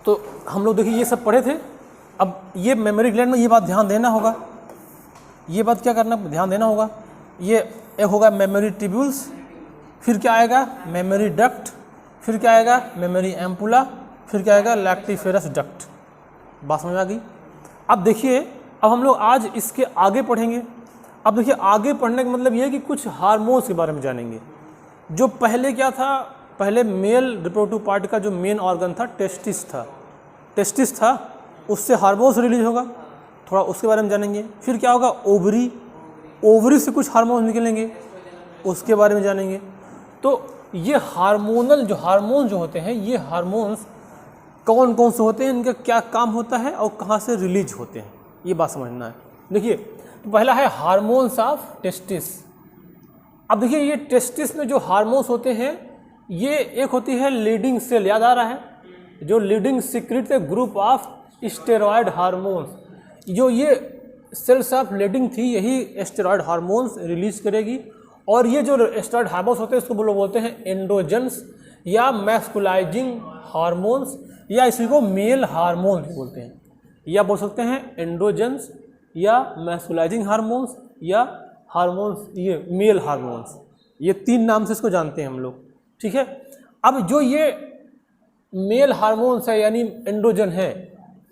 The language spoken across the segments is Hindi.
तो हम लोग देखिए ये सब पढ़े थे। अब ये मेमोरी ग्लैंड में ये बात ध्यान देना होगा, ये बात क्या करना ध्यान देना होगा। ये एक होगा मेमोरी ट्यूब्यूल्स, फिर क्या आएगा मेमोरी डक्ट, फिर क्या आएगा मेमोरी एम्पुला, फिर क्या आएगा लैक्टिफेरस डक्ट। बात समझ आ गई। अब देखिए अब हम लोग आज इसके आगे पढ़ेंगे। अब देखिए आगे पढ़ने का मतलब ये है कि कुछ हार्मोन्स के बारे में जानेंगे। जो पहले क्या था, पहले मेल रिप्रोडक्टिव पार्ट का जो मेन ऑर्गन था टेस्टिस था, उससे हार्मोन्स रिलीज होगा, थोड़ा उसके बारे में जानेंगे। फिर क्या होगा ओवरी से कुछ हार्मोन्स निकलेंगे, उसके बारे में जानेंगे। तो ये हार्मोनल जो हार्मोन जो होते हैं, ये हार्मोन्स कौन कौन से होते हैं, इनका क्या काम होता है और कहाँ से रिलीज होते हैं, ये बात समझना है। देखिए तो पहला है हार्मोन्स ऑफ टेस्टिस। अब देखिए ये टेस्टिस में जो हार्मोन्स होते हैं, ये एक होती है लीडिंग सेल, याद आ रहा है, जो leading secret group of steroid hormones. जो ये सेल्स ऑफ लीडिंग थी, यही स्टेरॉयड हार्मोन्स रिलीज करेगी। और ये जो स्टेरॉयड हार्मोन्स होते हैं इसको लोग बोलते हैं एंड्रोजन्स या मैस्कुलाइजिंग हार्मोन्स, या इसी को मेल हार्मोन्स बोलते हैं, या बोल सकते हैं एंड्रोजन्स या मैस्कुलाइजिंग हार्मोन्स या हार्मोन्स ये मेल हार्मोन्स। ये तीन नाम से इसको जानते हैं हम लोग, ठीक है। अब जो ये मेल हार्मोन्स है यानी एंड्रोजन है,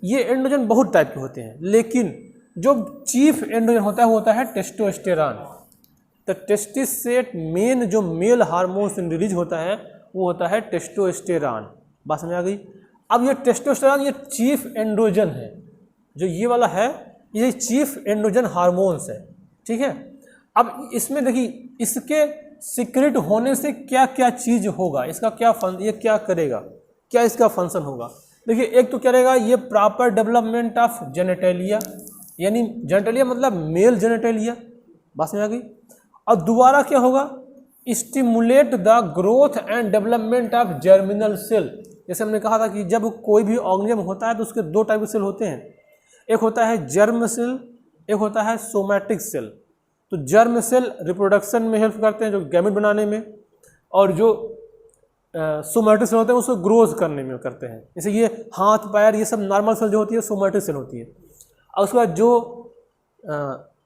ये एंड्रोजन बहुत टाइप के होते हैं, लेकिन जो चीफ एंड्रोजन होता है वो होता है टेस्टोस्टेरॉन। तो टेस्टिस से मेन जो मेल हार्मोन्स रिलीज होता है वो होता है टेस्टोस्टेरॉन। बात समझ आ गई। अब ये टेस्टोस्टेरॉन ये चीफ एंड्रोजन है, जो ये वाला है ये चीफ एंड्रोजन हार्मोन्स है, ठीक है। अब इसमें देखिए इसके सीक्रेट होने से क्या क्या चीज़ होगा, इसका क्या ये क्या करेगा, क्या इसका फंक्शन होगा। देखिए एक तो क्या रहेगा, ये प्रॉपर डेवलपमेंट ऑफ जेनेटेलिया, यानी जेनेटेलिया मतलब मेल जेनेटेलिया। बात समझ आ गई। और दोबारा क्या होगा, stimulate the growth and development of germinal cell. जैसे हमने कहा था कि जब कोई भी ऑर्गेनिज्म होता है तो उसके दो टाइप के सेल होते हैं, एक होता है जर्म सेल, एक होता है सोमैटिक सेल। तो जर्म सेल रिप्रोडक्शन में हेल्प करते हैं, जो गैमेट बनाने में, और जो सोमैटिक सेल होते हैं उसको ग्रोथ करने में करते हैं। जैसे ये हाथ पैर ये सब नॉर्मल सेल जो होती है सोमैटिक सेल होती है। और उसके बाद जो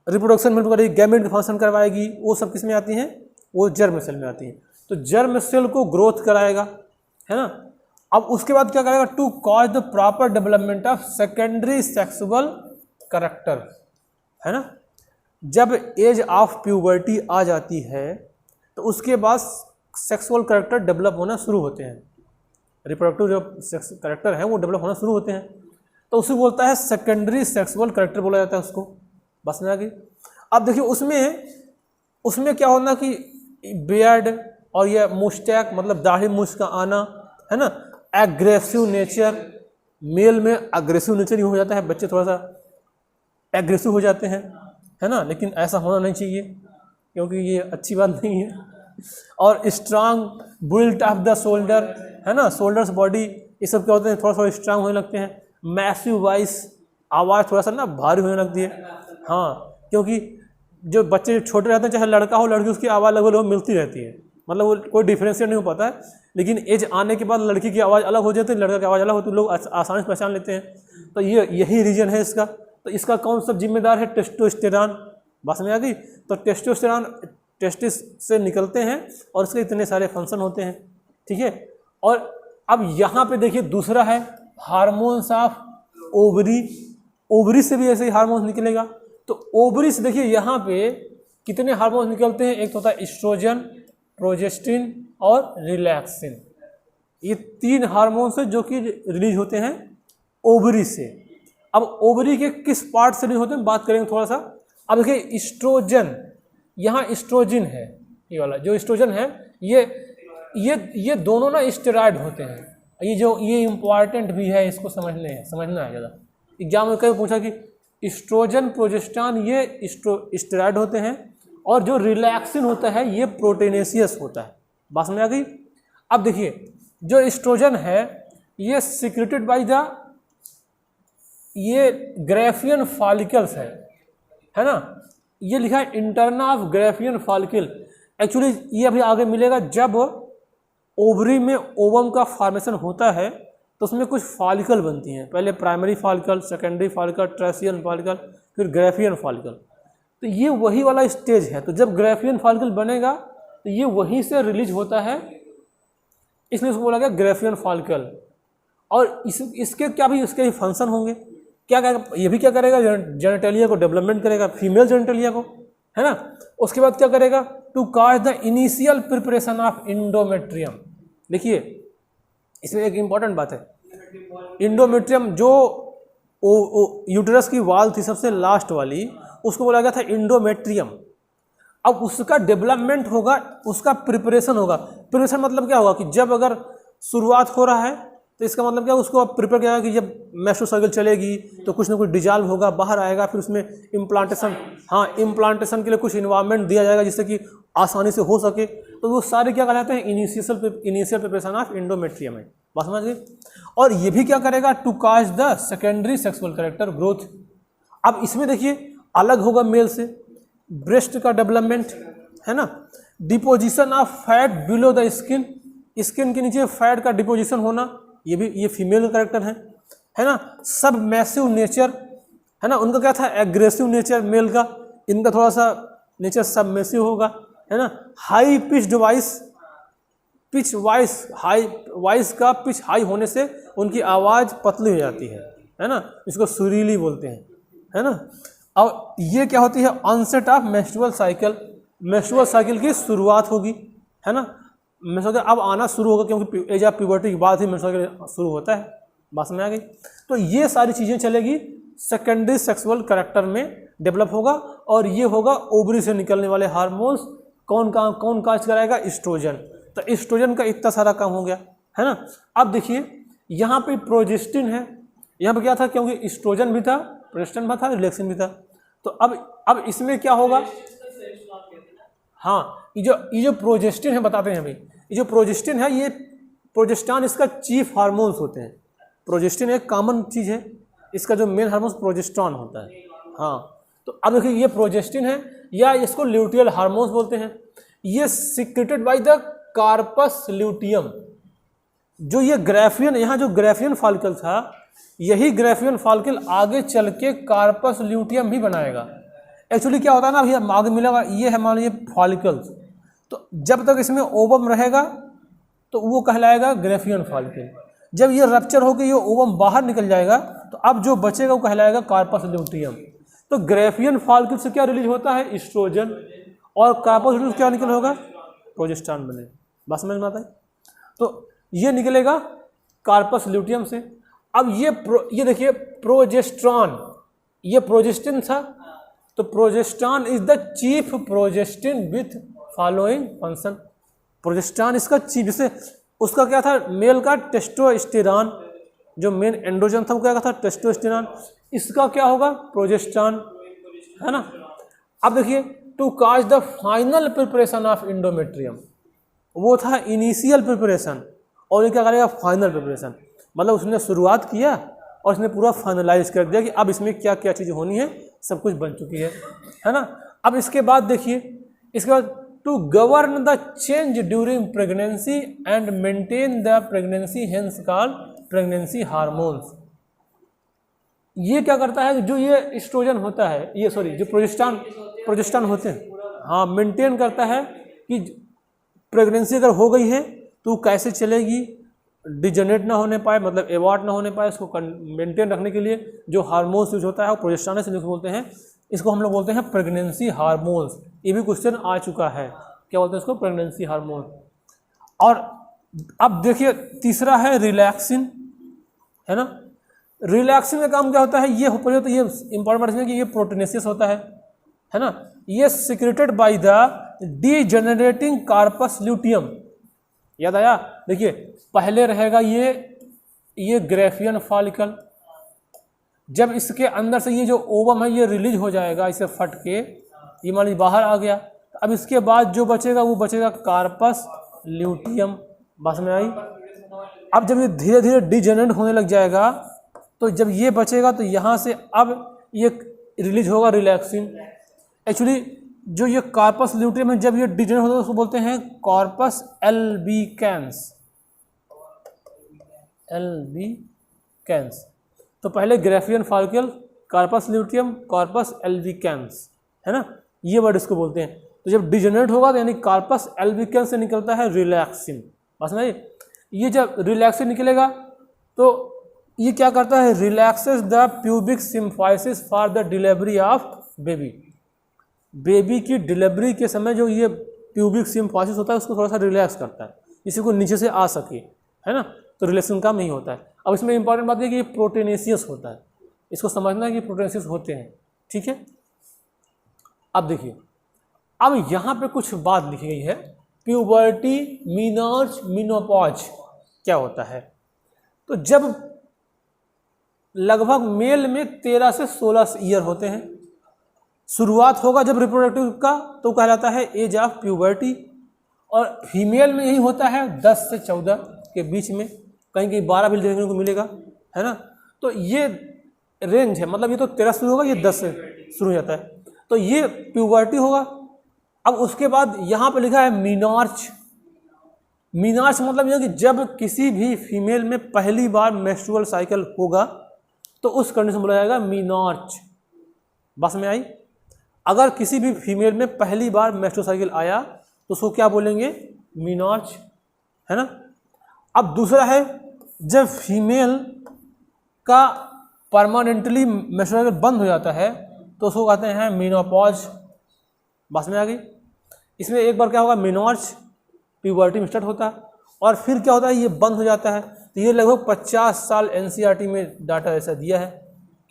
रिप्रोडक्शन में हेल्प करेगी, गैमेट का फंक्शन करवाएगी, वो सब किस में आती हैं, वो जर्म सेल में आती हैं। तो जर्म सेल को ग्रोथ कराएगा, है ना। अब उसके बाद क्या करेगा, to cause the proper development of secondary sexual character, है ना। जब एज ऑफ प्यूबर्टी आ जाती है तो उसके बाद सेक्सुअल कैरेक्टर डेवलप होना शुरू होते हैं, रिप्रोडक्टिव जो सेक्स कैरेक्टर है वो डेवलप होना शुरू होते हैं। तो उसे बोलता है सेकेंडरी सेक्सुअल कैरेक्टर बोला जाता है उसको। बस में आ गई। अब देखिए उसमें क्या होना कि बियर्ड और ये मुस्टैक मतलब दाढ़ी मूछ का आना, है ना। एग्रेसिव नेचर, मेल में एग्रेसिव नेचर ही हो जाता है, बच्चे थोड़ा सा एग्रेसिव हो जाते हैं, है ना। लेकिन ऐसा होना नहीं चाहिए क्योंकि ये अच्छी बात नहीं है। और strong built of the shoulder, है ना, शोल्डर्स बॉडी, ये सब क्या होते हैं, थोड़ा स्ट्रांग होने लगते हैं। मैसिव वॉइस, आवाज़ थोड़ा सा ना भारी होने लगती है, हाँ, क्योंकि जो बच्चे छोटे रहते हैं, चाहे लड़का हो लड़की, उसकी आवाज़ लगभग मिलती रहती है, मतलब वो कोई डिफ्रेंशिएट नहीं हो पाता है। लेकिन एज आने के बाद लड़की की आवाज़ अलग हो जाती है, लड़का की आवाज़ अलग होती है, लोग आसानी से पहचान लेते हैं। तो यही रीजन है इसका। तो इसका कौन सा जिम्मेदार है, टेस्टोस्टेरॉन। बात में आ गई। तो टेस्टोस्टेरॉन टेस्टिस से निकलते हैं और इसके इतने सारे फंक्शन होते हैं, ठीक है। और अब यहाँ पे देखिए दूसरा है हार्मोन्स ऑफ ओवरी। ओवरी से भी ऐसे ही हार्मोन्स निकलेगा। तो ओवरी से देखिए यहाँ पे कितने हार्मोन्स निकलते हैं, एक तो होता है एस्ट्रोजन, प्रोजेस्टिन और रिलैक्सिन। ये तीन हार्मोन्स हैं जो कि रिलीज होते हैं ओवरी से। अब ओवरी के किस पार्ट से रिलीज होते हैं बात करेंगे थोड़ा सा। अब देखिए एस्ट्रोजन, यहाँ एस्ट्रोजन है, ये वाला जो एस्ट्रोजन है, ये दोनों ना स्टेरॉयड होते हैं। ये इम्पॉर्टेंट भी है, इसको समझना है ज़्यादा। एग्जाम में कहीं पूछा कि एस्ट्रोजन प्रोजेस्टेरॉन ये स्टेरॉयड होते हैं, और जो रिलैक्सिन होता है ये प्रोटीनेशियस होता है। बात समझ आ गई। अब देखिए जो एस्ट्रोजन है ये सिक्रेटेड बाय द ये ग्राफियन फॉलिकल्स है ना। ये लिखा है interna of Graafian follicle. Actually ये अभी आगे मिलेगा, जब ओवरी में ओवम का फॉर्मेशन होता है तो उसमें कुछ फॉलिकल बनती हैं, पहले primary follicle, secondary follicle, tertiary follicle, फिर ग्रेफियन फॉलिकल। तो ये वही वाला स्टेज है। तो जब ग्रेफियन फॉलिकल बनेगा तो ये वहीं से रिलीज होता है, इसलिए उसको बोला गया ग्रेफियन फॉलिकल। और इसके क्या भी इसके फंक्शन होंगे, क्या करेगा, ये भी क्या करेगा, जेनेटेलिया को डेवलपमेंट करेगा, फीमेल जेनेटेलिया को, है ना। उसके बाद क्या करेगा, to cause the initial preparation of endometrium. देखिए इसमें एक इम्पॉर्टेंट बात है, इंडोमेट्रियम जो यूटेरस की वाल थी सबसे लास्ट वाली, उसको बोला गया था इंडोमेट्रियम। अब उसका डेवलपमेंट होगा, उसका प्रिपरेशन होगा। प्रिपरेशन मतलब क्या होगा कि जब अगर शुरुआत हो रहा है तो इसका मतलब क्या, उसको प्रिपेयर किया कि जब मेस्ट्रुअल साइकिल चलेगी तो कुछ ना कुछ डिजॉल्व होगा, बाहर आएगा, फिर उसमें इम्प्लांटेशन, हाँ इम्प्लांटेशन के लिए कुछ इन्वायरमेंट दिया जाएगा जिससे कि आसानी से हो सके। तो वो सारे क्या कहलाते हैं, इनिशियल प्रिपरेशन ऑफ इंडोमेट्रियम है, बात समझ गए। और ये भी क्या करेगा, to cause the secondary sexual character growth. अब इसमें देखिए अलग होगा मेल से, ब्रेस्ट का डेवलपमेंट, है ना, deposition of fat below the skin, skin के नीचे फैट का डिपोजिशन होना, ये फीमेल कैरेक्टर है ना। सब मैसिव नेचर, है ना, उनका क्या था, एग्रेसिव नेचर मेल का, इनका थोड़ा सा नेचर सबमिसिव होगा, है ना। हाई पिच पिच वॉइस का पिच हाई होने से उनकी आवाज़ पतली हो जाती है ना, इसको सुरीली बोलते हैं, है ना। और ये क्या होती है, ऑनसेट ऑफ मेंस्ट्रुअल साइकिल की शुरुआत होगी, है ना। मेंस्ट्रुअल अब आना शुरू होगा क्योंकि एज ऑफ प्यूबर्टी के बाद ही मेंस्ट्रुअल शुरू होता है, बात में आ गई। तो ये सारी चीज़ें चलेगी, सेकेंडरी सेक्सुअल कैरेक्टर में डेवलप होगा। और ये होगा ओवरी से निकलने वाले हार्मोन्स, कौन काज कराएगा, एस्ट्रोजन। तो एस्ट्रोजन का इतना सारा काम हो गया, है ना। अब देखिए यहाँ पे प्रोजेस्टिन है, यहाँ पे क्या था, क्योंकि एस्ट्रोजन भी था, प्रोजेस्टिन भी था, रिलैक्सिन भी था। तो अब इसमें क्या होगा, हाँ ये जो प्रोजेस्टिन है बताते हैं अभी, ये जो प्रोजेस्टिन है, ये प्रोजेस्टान इसका चीफ हार्मोन्स होते हैं। प्रोजेस्टिन एक कॉमन चीज़ है, इसका जो मेन हार्मोन प्रोजेस्ट्रॉन होता है, हाँ। तो अब देखिए ये प्रोजेस्टिन है, या इसको ल्यूटियल हार्मोन्स बोलते हैं। ये secreted by the corpus luteum. जो ये ग्रेफियन, यहाँ जो ग्रेफियन फॉलिकल था, यही ग्रेफियन फॉलिकल आगे चल के कार्पस ल्यूटियम भी बनाएगा। एक्चुअली क्या होता है ना, भैया आगे मिलेगा, ये है मान लीजिए फॉलिकल्स, तो जब तक इसमें ओवम रहेगा तो वो कहलाएगा ग्रेफियन फॉलिकल। जब ये रप्चर होकर ये ओवम बाहर निकल जाएगा तो अब जो बचेगा वो कहलाएगा कार्पस ल्यूटियम। तो ग्रेफियन फॉलिकल से क्या रिलीज होता है, एस्ट्रोजन, और कार्पस ल्यूटियम क्या निकल होगा, प्रोजेस्टेरॉन बने, बस समझ में आता है। तो ये निकलेगा कार्पस ल्यूटियम से। अब ये देखिए प्रोजेस्टेरॉन, ये प्रोजेस्टिन था, तो progesterone is the chief progestin with following function. Progesterone इसका चीफ, जैसे उसका क्या था, मेल का टेस्टोस्टेरॉन, जो मेन एंड्रोजन था वो क्या था, टेस्टोस्टेरॉन, इसका क्या होगा, प्रोजेस्टेरॉन, है ना। अब देखिए to cause the final preparation of endometrium, वो था इनिशियल प्रिपरेशन, और ये क्या करेगा, फाइनल प्रिपरेशन। मतलब उसने शुरुआत किया और उसने पूरा फाइनलाइज कर दिया कि अब इसमें क्या क्या चीज़ होनी है, सब कुछ बन चुकी है ना। अब इसके बाद देखिए, इसके बाद to govern the change during pregnancy and maintain the pregnancy, hence called pregnancy hormones. ये क्या करता है, जो ये एस्ट्रोजन होता है, ये सॉरी जो प्रोजेस्टेरॉन होते हैं, हाँ, मेंटेन करता है कि प्रेगनेंसी अगर हो गई है तो कैसे चलेगी, डिजनरेट ना होने पाए, मतलब एवॉर्ट ना होने पाए, इसको मेंटेन रखने के लिए जो हार्मोन्स यूज होता है वो प्रोजेस्टेरॉन से बोलते हैं, इसको हम लोग बोलते हैं प्रेगनेंसी हार्मोन्स। ये भी क्वेश्चन आ चुका है, क्या बोलते हैं इसको, प्रेगनेंसी हार्मोन। और अब देखिए तीसरा है रिलैक्सिन, है ना। रिलैक्सिन का काम क्या होता है, ये तो ये इंपॉर्टेंट बात है कि ये प्रोटीनेसिस होता है ना। ये secreted by the degenerating corpus luteum. याद आया, देखिए पहले रहेगा ये ग्रेफियन फॉलिकल, जब इसके अंदर से ये जो ओवम है ये रिलीज हो जाएगा, इसे फट के ये मान लीजिए बाहर आ गया, अब इसके बाद जो बचेगा वो बचेगा कार्पस ल्यूटियम, बस में आई। अब जब ये धीरे धीरे डिजेनरेट होने लग जाएगा तो जब ये बचेगा तो यहाँ से अब ये रिलीज होगा रिलैक्सिन। एक्चुअली जो ये कार्पस ल्यूटियम है, जब ये डिजेनरेट होता है उसको बोलते हैं कॉर्पस एल्बिकेंस। एल्बिकेंस। तो पहले Graafian follicle, corpus luteum, corpus albicans, है ना, ये वर्ड इसको बोलते हैं। तो जब डिजेनरेट होगा तो यानी कार्पस एल्बिकेंस से निकलता है रिलैक्सिन, बस नहीं, ये जब रिलैक्सिन निकलेगा तो ये क्या करता है, relaxes the pubic symphysis for the delivery of baby. Baby की डिलीवरी के समय जो ये प्यूबिक सिम्फाइसिस होता है उसको थोड़ा सा रिलैक्स करता है, इसी को नीचे से आ सके, है ना, तो रिलैक्सिन काम नहीं होता है। अब इसमें इंपॉर्टेंट बात है कि ये प्रोटेनेसियस होता है, इसको समझना है कि प्रोटेनेसियस होते हैं, ठीक है। अब देखिए, अब यहाँ पे कुछ बात लिखी गई है, प्यूबर्टी, मीनर्ज, मिनोपॉज क्या होता है। तो जब लगभग मेल में 13 से 16 ईयर होते हैं, शुरुआत होगा जब रिप्रोडक्टिव का तो कहलाता है एज ऑफ प्यूबर्टी, और फीमेल में यही होता है 10 से 14 के बीच में, कहीं कहीं 12 भी देखने को मिलेगा, है ना। तो ये रेंज है, मतलब ये तो 13 शुरू होगा, ये 10 से शुरू हो जाता है, तो ये प्यूबर्टी होगा। अब उसके बाद यहाँ पे लिखा है मीनार्च। मीनार्च मतलब यह कि जब किसी भी फीमेल में पहली बार मेंस्ट्रुअल साइकिल होगा तो उस कंडीशन बोला जाएगा मीनार्च, बस में आई। अगर किसी भी फीमेल में पहली बार मेंस्ट्रुअल साइकिल आया तो उसको क्या बोलेंगे, मीनार्च, है ना। अब दूसरा है जब फीमेल का परमानेंटली मेंस्ट्रुअल साइकिल बंद हो जाता है तो उसको कहते हैं मेनोपॉज, बस में आ गई। इसमें एक बार क्या होगा, मेनोर्च, प्यूबर्टी में स्टार्ट होता है, और फिर क्या होता है, ये बंद हो जाता है। तो ये लगभग 50 साल एनसीईआरटी में डाटा ऐसा दिया है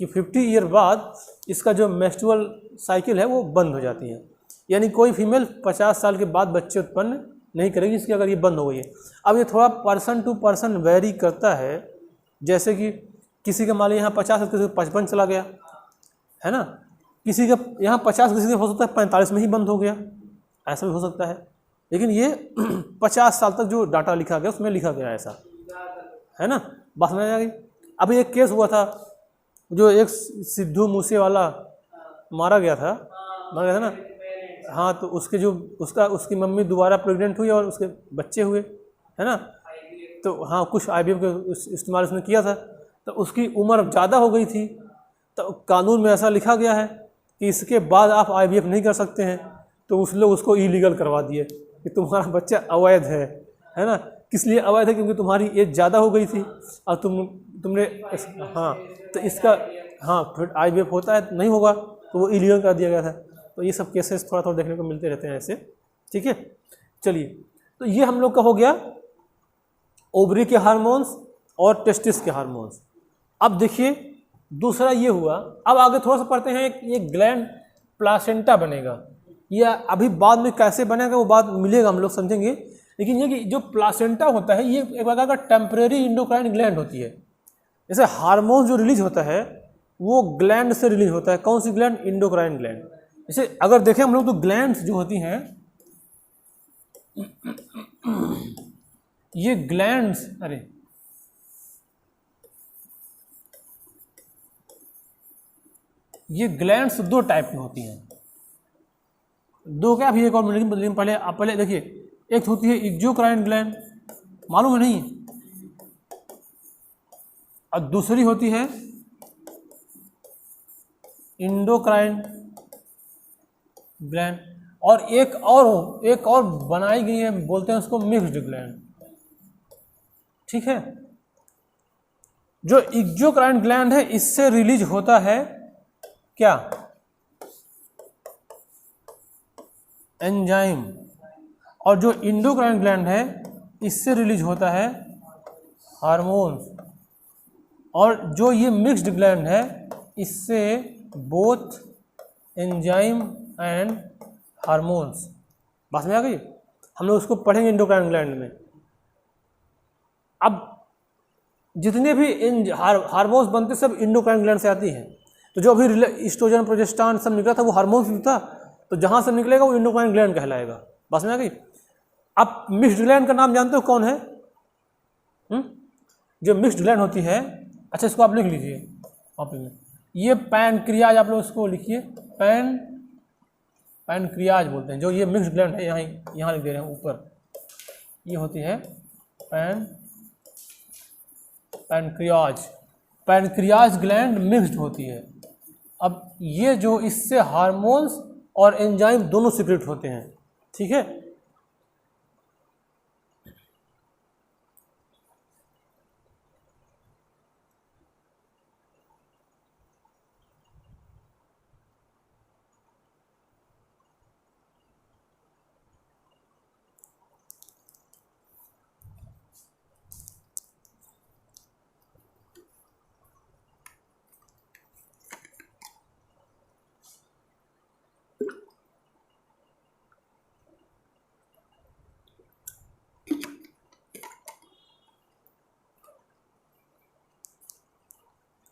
कि 50 ईयर बाद इसका जो मेंस्ट्रुअल साइकिल है वो बंद हो जाती है, यानी कोई फीमेल 50 साल के बाद बच्चे उत्पन्न नहीं करेगी इसकी, अगर ये बंद हो गई है। अब ये थोड़ा पर्सन टू पर्सन वेरी करता है, जैसे कि किसी का मान लीजिए यहाँ 50 है, किसी का 55 चला गया, है ना, किसी का यहाँ 50, किसी का हो सकता है 45 में ही बंद हो गया, ऐसा भी हो सकता है। लेकिन ये 50 साल तक जो डाटा लिखा गया उसमें लिखा गया ऐसा, है ना, बस में आ गई। अभी एक केस हुआ था, जो एक सिद्धू मूसे वाला मारा गया था ना, हाँ, तो उसके जो उसकी मम्मी दोबारा प्रेग्नेंट हुई और उसके बच्चे हुए, है ना। तो हाँ, कुछ IVF के इस्तेमाल उसने किया था, तो उसकी उम्र ज़्यादा हो गई थी, तो कानून में ऐसा लिखा गया है कि इसके बाद आप IVF नहीं कर सकते हैं। तो उस लोग उसको इलीगल करवा दिए कि तुम्हारा बच्चा अवैध है ना। किस लिए अवैध है, क्योंकि तुम्हारी एज ज़्यादा हो गई थी और तुमने हाँ, तो इसका हाँ फिर IVF होता है, नहीं होगा तो वो इलीगल कर दिया गया था। तो ये सब केसेस थोड़ा थोड़ा देखने को मिलते रहते हैं ऐसे, ठीक है। चलिए, तो ये हम लोग का हो गया ओवरी के हार्मोन्स और टेस्टिस के हार्मोन्स। अब देखिए दूसरा ये हुआ, अब आगे थोड़ा सा पढ़ते हैं, ये ग्लैंड प्लासेंटा बनेगा, या अभी बाद में कैसे बनेगा वो बात मिलेगा, हम लोग समझेंगे। लेकिन ये कि जो प्लासेंटा होता है ये एक प्रकार का टेम्परेरी इंडोक्राइन ग्लैंड होती है। जैसे हार्मोन जो रिलीज होता है वो ग्लैंड से रिलीज होता है, कौन सी ग्लैंड, इंडोक्राइन ग्लैंड। जैसे अगर देखें हम लोग तो ग्लैंड्स जो होती हैं, ये ग्लैंड्स, अरे ये ग्लैंड्स दो टाइप की होती हैं, दो क्या, अभी एक और मिलेगी, पहले देखिए, एक होती है एक्सोक्राइन ग्लैंड, मालूम है नहीं, और दूसरी होती है इंडोक्राइन ग्लैंड, और एक और बनाई गई है, बोलते हैं उसको मिक्स्ड ग्लैंड, ठीक है। जो एक्सोक्राइन ग्लैंड है इससे रिलीज होता है क्या, एंजाइम, और जो इंडोक्राइन ग्लैंड है इससे रिलीज होता है हार्मोन्स, और जो ये मिक्स्ड ग्लैंड है इससे बोथ एंजाइम एंड हार्मोन्स। बात में आ गई, हम लोग उसको पढ़ेंगे इंडोक्राइन ग्लैंड में। अब जितने भी हार्मोन्स बनते सब इंडोक्राइन ग्लैंड से आती हैं, तो जो अभी एस्ट्रोजन प्रोजेस्टेरॉन सब निकला था वो हार्मोन्स में था, तो जहाँ से निकलेगा वो इंडोक्राइन ग्लैंड कहलाएगा। बस में आ गई। आप मिक्स्ड ग्लैंड का नाम जानते हो कौन है? जो मिक्स्ड ग्लैंड होती है, अच्छा इसको आप लिख लीजिए कॉपी में, ये पैनक्रियाज, आप लोग इसको लिखिए, पैनक्रियाज बोलते हैं। जो ये मिक्स्ड ग्लैंड है यहाँ लिख दे रहे हैं ऊपर, ये होती है पैनक्रियाज, पैनक्रियाज ग्लैंड मिक्स्ड होती है। अब ये जो इससे हार्मोन्स और एंजाइम दोनों सीक्रेट होते हैं, ठीक है।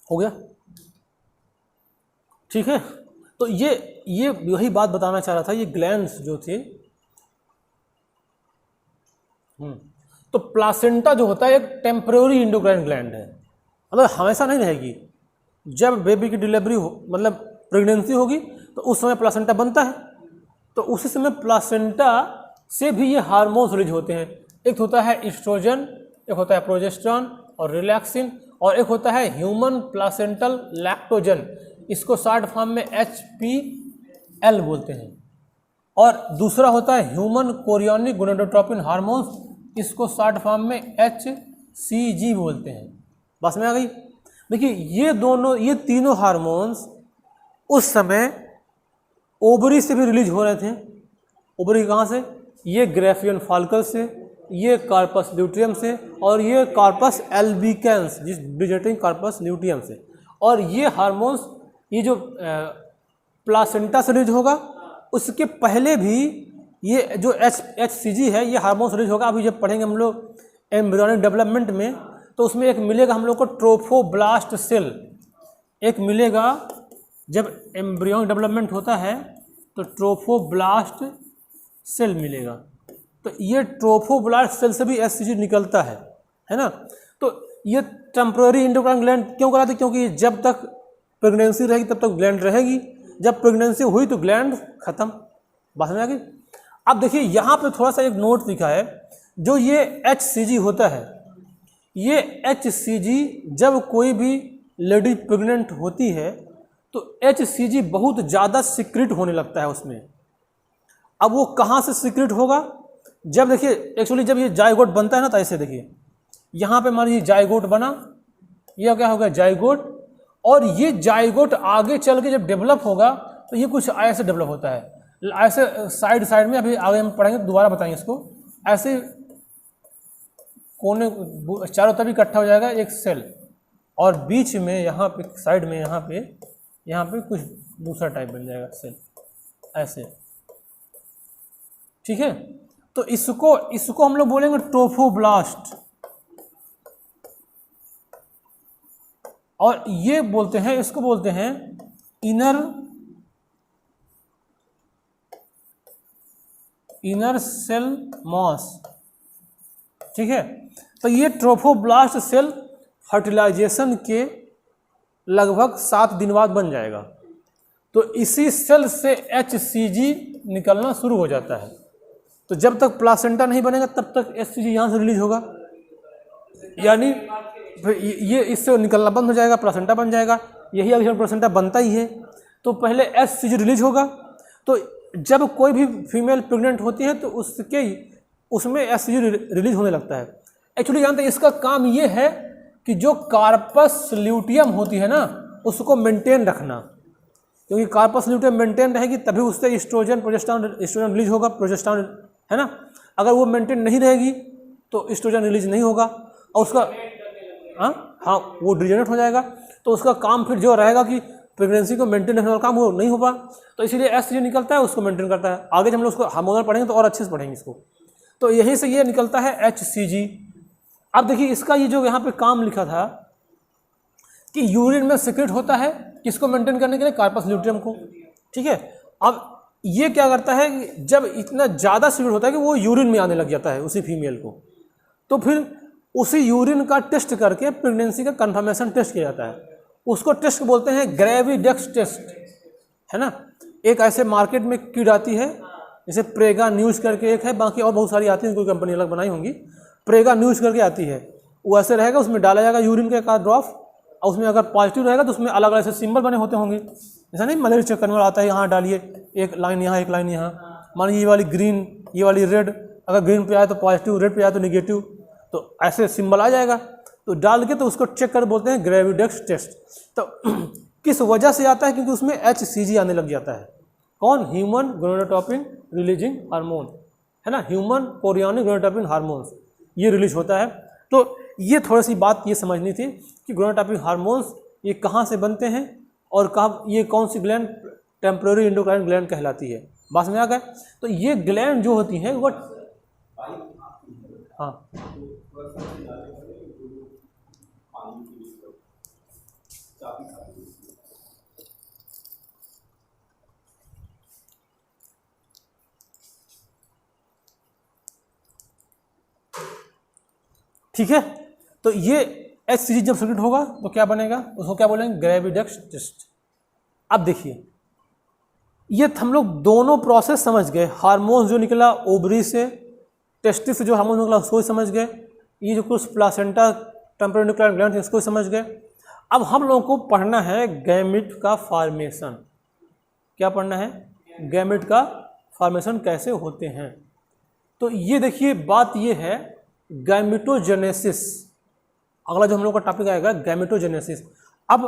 हो गया, ठीक है। तो ये वही बात बताना चाह रहा था, ये ग्लैंड्स जो थे, तो प्लासेंटा जो होता है एक टेम्परेरी इंडोक्राइन ग्लैंड है, मतलब हमेशा नहीं रहेगी। जब बेबी की डिलीवरी हो, मतलब प्रेगनेंसी होगी, तो उस समय प्लासेंटा बनता है, तो उसी समय प्लासेंटा से भी ये हार्मोन्स रिलीज होते हैं। एक होता है एस्ट्रोजन, एक होता है प्रोजेस्टेरॉन और रिलैक्सिन, और एक होता है ह्यूमन प्लासेंटल लैक्टोजन, इसको शॉर्ट फॉर्म में HPL बोलते हैं। और दूसरा होता है ह्यूमन कोरियोनिक गोनाडोट्रोपिन हार्मोन्स, इसको शॉर्ट फॉर्म में HCG बोलते हैं। बस में आ गई। देखिए ये तीनों हार्मोन्स उस समय ओवरी से भी रिलीज हो रहे थे। ओवरी कहाँ से? ये ग्रेफियन फॉलिकल से, ये कार्पस ल्यूटियम से, और ये कार्पस एल्बिकेंस, जिस ब्रिजेटिंग कार्पस ल्यूटियम से। और ये हार्मोन्स, ये जो प्लासेंटा से रिलीज होगा, उसके पहले भी ये जो HCG है, ये हार्मोन्स रिलीज होगा। अभी जब पढ़ेंगे हम लोग एम्ब्रियोनिक डेवलपमेंट में, तो उसमें एक मिलेगा हम लोग को ट्रोफोब्लास्ट सेल, एक मिलेगा जब एम्ब्रियोनिक डेवलपमेंट होता है तो ट्रोफोब्लास्ट सेल मिलेगा। तो ये ट्रोफोब्लास्ट सेल से भी HCG निकलता है ना। तो ये टेम्पररी इंडोक्राइन ग्लैंड क्यों कराते? क्योंकि जब तक प्रेगनेंसी रहेगी तब तक ग्लैंड रहेगी, जब प्रेगनेंसी हुई तो ग्लैंड खत्म। बात समझ आ गई? अब देखिए यहाँ पे थोड़ा सा एक नोट लिखा है, जो ये HCG होता है, ये HCG जब कोई भी लेडी प्रेग्नेंट होती है तो HCG बहुत ज़्यादा सीक्रेट होने लगता है उसमें। अब वो कहाँ से सीक्रेट होगा? जब देखिए एक्चुअली जब ये जाइगोट बनता है ना, तो ऐसे देखिए यहाँ पे मान लीजिए जाइगोट बना, ये क्या होगा? जाइगोट। और ये जाइगोट आगे चल के जब डेवलप होगा तो ये कुछ ऐसे डेवलप होता है, ऐसे साइड में, अभी आगे हम पढ़ेंगे दोबारा बताएंगे इसको। ऐसे कोने चारों तरफ इकट्ठा हो जाएगा एक सेल, और बीच में यहाँ पे साइड में यहाँ पे कुछ दूसरा टाइप बन जाएगा सेल, ऐसे, ठीक है। तो इसको हम लोग बोलेंगे ट्रोफोब्लास्ट, और ये बोलते हैं, इसको बोलते हैं इनर सेल मॉस, ठीक है। तो ये ट्रोफोब्लास्ट सेल फर्टिलाइजेशन के लगभग 7 दिन बाद बन जाएगा। तो इसी सेल से HCG निकलना शुरू हो जाता है। तो जब तक प्लासेंटा नहीं बनेगा तब तक HCG यहाँ से रिलीज होगा, यानी ये इससे निकलना बंद हो जाएगा, प्लासेंटा बन जाएगा। यही अगर प्लासेंटा बनता ही है तो पहले HCG रिलीज होगा। तो जब कोई भी फीमेल प्रेग्नेंट होती है तो उसमें HCG रिलीज होने लगता है। एक्चुअली जानते हैं इसका काम ये है कि जो कार्पस ल्यूटियम होती है ना, उसको मेंटेन रखना, क्योंकि कार्पस ल्यूटियम मेंटेन रहेगी तभी उससे एस्ट्रोजन रिलीज होगा, प्रोजेस्टेरॉन, है ना। अगर वो मेंटेन नहीं रहेगी तो एस्ट्रोजन रिलीज नहीं होगा, और उसका हाँ वो डिजेनरेट हो जाएगा। तो उसका काम फिर जो रहेगा कि प्रेगनेंसी को मेंटेन रखने वाला काम वो नहीं होगा। तो इसीलिए HCG निकलता है, उसको मेंटेन करता है। आगे जब हम लोग उसको हार्मोनल पढ़ेंगे तो और अच्छे से पढ़ेंगे इसको। तो यहीं से ये निकलता है HCG। अब देखिए इसका ये जो यहाँ पे काम लिखा था कि यूरिन में सीक्रेट होता है, किसको मेंटेन करने के लिए? कार्पस ल्यूटियम को, ठीक है। अब ये क्या करता है कि जब इतना ज़्यादा सीक्रेट होता है कि वो यूरिन में आने लग जाता है उसी फीमेल को, तो फिर उसी यूरिन का टेस्ट करके प्रेगनेंसी का कंफर्मेशन टेस्ट किया जाता है। उसको टेस्ट बोलते हैं ग्रेविडेक्स टेस्ट, है ना। एक ऐसे मार्केट में किट आती है, जैसे प्रेगा न्यूज़ करके एक है, बाकी और बहुत सारी आती हैं, कोई कंपनी अलग बनाई होंगी। प्रेगा न्यूज़ करके आती है, वो ऐसे रहेगा, उसमें डाला जाएगा यूरिन का एक आध ड्रॉप, और उसमें अगर पॉजिटिव रहेगा तो उसमें अलग अलग से सिंबल बने होते होंगे। ऐसा नहीं मलेरिया चेक करने वाला आता है, यहाँ डालिए एक लाइन यहाँ एक लाइन यहाँ, मान लीजिए ये वाली ग्रीन ये वाली रेड, अगर ग्रीन पे आए तो पॉजिटिव, रेड पे आए तो निगेटिव, तो ऐसे सिंबल आ जाएगा। तो डाल के तो उसको चेक कर बोलते हैं ग्रेविडेक्स टेस्ट। तो किस वजह से आता है? क्योंकि उसमें HCG आने लग जाता है। कौन? ह्यूमन गोनाडोट्रोपिन रिलीजिंग हार्मोन, है ना, ह्यूमन कोरियोनिक गोनाडोट्रोपिन हार्मोन्स, ये रिलीज होता है। तो ये थोड़ी सी बात ये समझनी थी कि गोनाडोट्रोपिन हार्मोन्स ये कहाँ से बनते हैं और कहाँ, ये कौन सी ग्लैंड टेम्पररी एंडोक्राइन ग्लैंड कहलाती है। बात में आ गए? तो ये ग्लैंड जो होती हैं वो, हाँ ठीक है। तो ये HCG जब सेक्रेट होगा तो क्या बनेगा? उसको क्या बोलेंगे? ग्रेविडेक्स टेस्ट। अब देखिए, ये हम लोग दोनों प्रोसेस समझ गए। हार्मोन जो निकला ओवरी से, टेस्टिस से जो हार्मोन निकला उसको समझ गए, ये जो कुछ प्लासेंटा टेम्पररी एंडोक्राइन ग्लैंड है उसको समझ गए। अब हम लोगों को पढ़ना है गैमेट का फॉर्मेशन। क्या पढ़ना है? गैमेट का फॉर्मेशन कैसे होते हैं। तो ये देखिए, बात ये है गैमेटोजेनेसिस, अगला जो हम लोग का टॉपिक आएगा गैमेटोजेनेसिस। अब